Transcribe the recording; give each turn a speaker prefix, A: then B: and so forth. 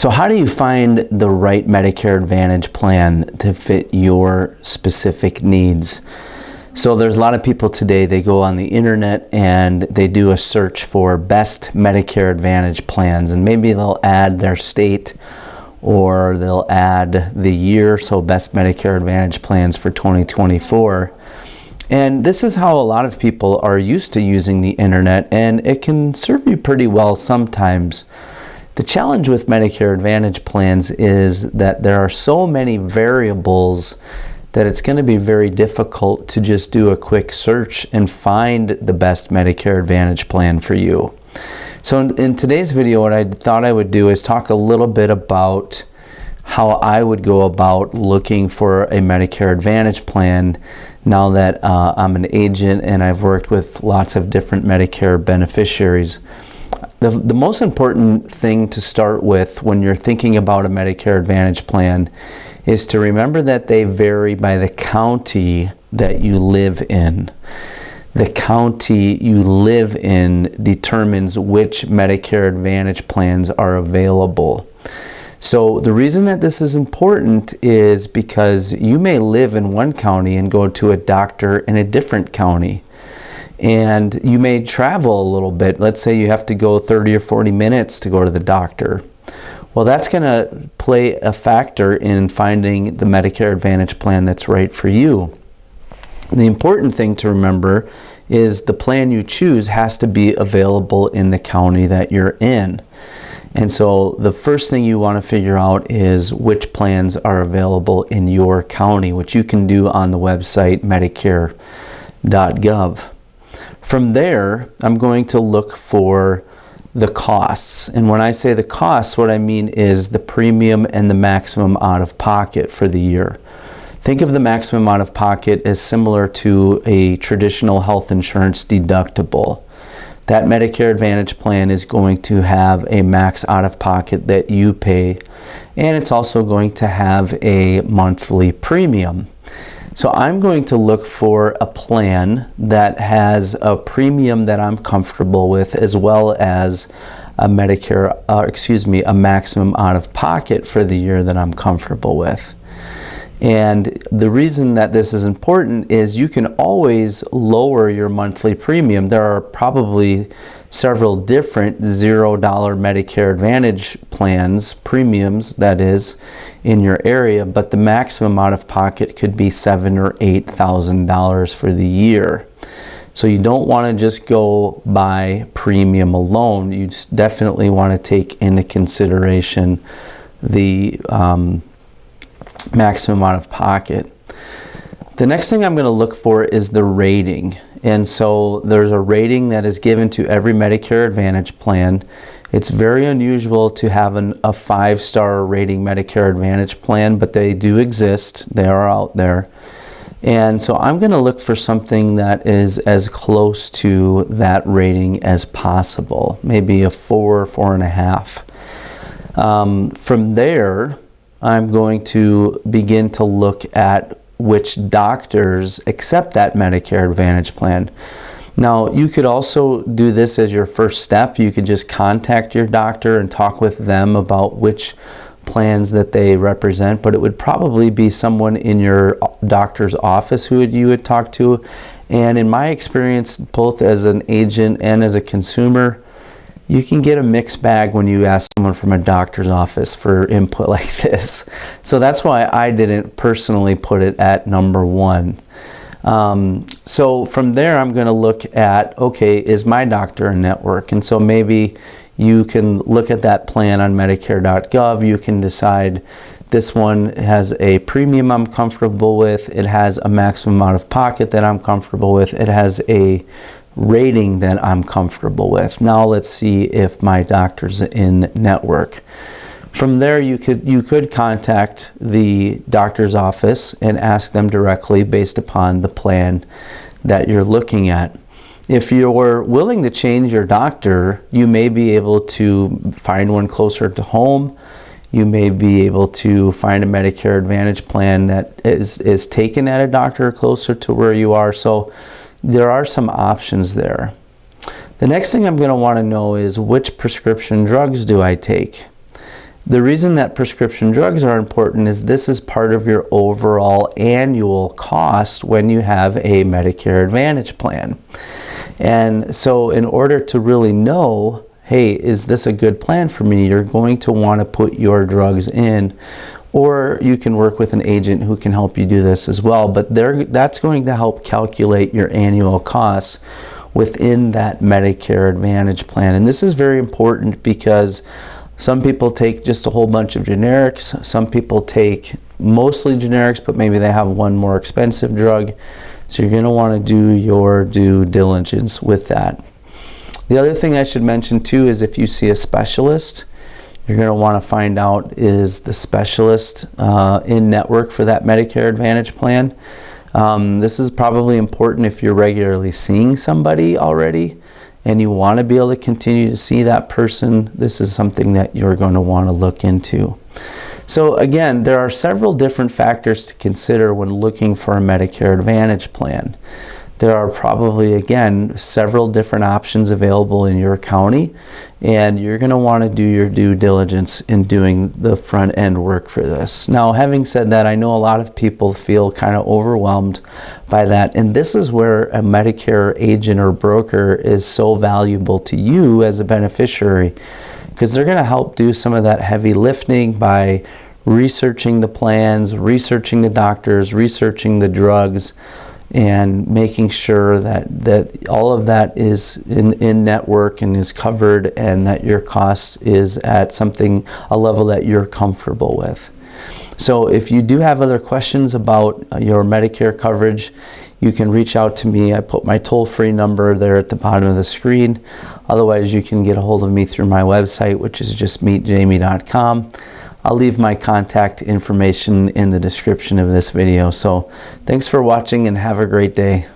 A: So how do you find the right Medicare Advantage plan to fit your specific needs? So there's a lot of people today, they go on the internet and they do a search for best Medicare Advantage plans, and maybe they'll add their state or they'll add the year, so best Medicare Advantage plans for 2024. And this is how a lot of people are used to using the internet, and it can serve you pretty well sometimes. The challenge with Medicare Advantage plans is that there are so many variables that it's going to be very difficult to just do a quick search and find the best Medicare Advantage plan for you. So in today's video, what I thought I would do is talk a little bit about how I would go about looking for a Medicare Advantage plan now that I'm an agent and I've worked with lots of different Medicare beneficiaries. The most important thing to start with when you're thinking about a Medicare Advantage plan is to remember that they vary by the county that you live in. The county you live in determines which Medicare Advantage plans are available. So the reason that this is important is because you may live in one county and go to a doctor in a different county. And you may travel a little bit. Let's say you have to go 30 or 40 minutes to go to the doctor. Well, that's going to play a factor in finding the Medicare Advantage plan that's right for you. The important thing to remember is the plan you choose has to be available in the county that you're in. And so the first thing you want to figure out is which plans are available in your county, which you can do on the website medicare.gov. From there, I'm going to look for the costs. And when I say the costs, what I mean is the premium and the maximum out of pocket for the year. Think of the maximum out of pocket as similar to a traditional health insurance deductible. That Medicare Advantage plan is going to have a max out of pocket that you pay, and it's also going to have a monthly premium. So I'm going to look for a plan that has a premium that I'm comfortable with, as well as a a maximum out of pocket for the year that I'm comfortable with. And the reason that this is important is you can always lower your monthly premium. There are probably several different $0 Medicare Advantage plans, premiums that is, in your area, but the maximum out of pocket could be $7,000 or $8,000 for the year. So you don't want to just go by premium alone. You just definitely want to take into consideration the maximum out of pocket. The next thing I'm going to look for is the rating. And so there's a rating that is given to every Medicare Advantage plan. It's very unusual to have a 5-star rating Medicare Advantage plan, but they do exist. They are out there. And so I'm going to look for something that is as close to that rating as possible, maybe a 4 or 4.5. From there, I'm going to begin to look at which doctors accept that Medicare Advantage plan. Now, you could also do this as your first step. You could just contact your doctor and talk with them about which plans that they represent, but it would probably be someone in your doctor's office who you would talk to. And in my experience, both as an agent and as a consumer, you can get a mixed bag when you ask someone from a doctor's office for input like this. So that's why I didn't personally put it at number 1. So from there, I'm going to look at, okay, is my doctor a network? And so maybe you can look at that plan on medicare.gov. You can decide this one has a premium I'm comfortable with. It has a maximum out of pocket that I'm comfortable with. It has a rating that I'm comfortable with. Now let's see if my doctor's in network. From there, you could contact the doctor's office and ask them directly based upon the plan that you're looking at. If you're willing to change your doctor, you may be able to find one closer to home. You may be able to find a Medicare Advantage plan that is taken at a doctor closer to where you are. So there are some options there. The next thing I'm going to want to know is which prescription drugs do I take? The reason that prescription drugs are important is this is part of your overall annual cost when you have a Medicare Advantage plan. And so in order to really know, hey, is this a good plan for me, you're going to want to put your drugs in, or you can work with an agent who can help you do this as well. But that's going to help calculate your annual costs within that Medicare Advantage plan. And this is very important because some people take just a whole bunch of generics. Some people take mostly generics, but maybe they have one more expensive drug. So you're going to want to do your due diligence with that. The other thing I should mention too is if you see a specialist, you're going to want to find out, is the specialist in network for that Medicare Advantage plan. This is probably important if you're regularly seeing somebody already and you want to be able to continue to see that person. This is something that you're going to want to look into. So again, there are several different factors to consider when looking for a Medicare Advantage plan. There are probably, again, several different options available in your county, and you're going to want to do your due diligence in doing the front end work for this. Now, having said that, I know a lot of people feel kind of overwhelmed by that, and this is where a Medicare agent or broker is so valuable to you as a beneficiary, because they're going to help do some of that heavy lifting by researching the plans, researching the doctors, researching the drugs, and making sure that all of that is in network and is covered, and that your cost is at a level that you're comfortable with. So if you do have other questions about your Medicare coverage, you can reach out to me. I put my toll-free number there at the bottom of the screen. Otherwise, you can get a hold of me through my website, which is just meetjamie.com. I'll leave my contact information in the description of this video. So thanks for watching and have a great day.